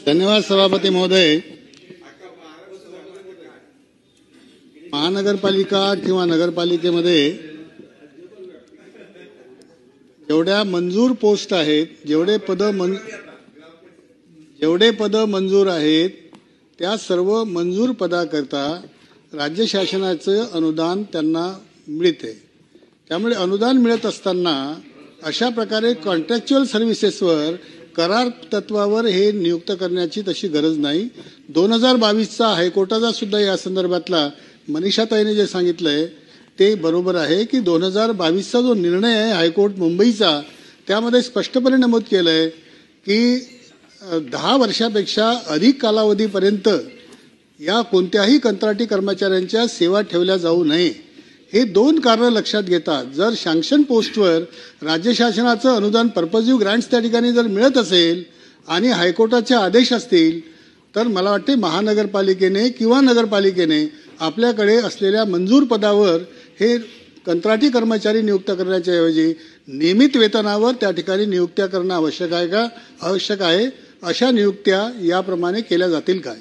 धन्यवाद सभापती महोदय. महानगरपालिका किंवा नगरपालिकेमध्ये जेवढ्या मंजूर पोस्ट आहेत, जेवढे पद मंजूर आहेत, त्या सर्व मंजूर पदाकरता राज्य शासनाचं अनुदान त्यांना मिळते. त्यामुळे अनुदान मिळत असताना अशा प्रकारे कॉन्ट्रॅक्च्युअल सर्व्हिसेसवर करार तत्वावर हे नियुक्त करण्याची तशी गरज नाही. 2022चा हायकोर्टाचा सुद्धा या संदर्भातला मनीषाताईने जे सांगितलंय ते बरोबर आहे की 2022चा जो निर्णय आहे हायकोर्ट मुंबईचा, त्यामध्ये स्पष्टपणे नमूद केलंय की 10 वर्षापेक्षा अधिक कालावधीपर्यंत या कोणत्याही कंत्राटी कर्मचाऱ्यांच्या सेवा ठेवल्या जाऊ नये. हे 2 कारणं लक्षात घेतात. जर सँक्शन पोस्टवर राज्य शासनाचं अनुदान पर्पजिव्ह ग्रँट्स त्या ठिकाणी जर मिळत असेल आणि हायकोर्टाचे आदेश असतील, तर मला वाटते महानगरपालिकेने किंवा नगरपालिकेने आपल्याकडे असलेल्या मंजूर पदावर हे कंत्राटी कर्मचारी नियुक्त करण्याच्या ऐवजी नियमित वेतनावर त्या ठिकाणी नियुक्त्या करणं आवश्यक आहे. अशा नियुक्त्या याप्रमाणे केल्या जातील काय?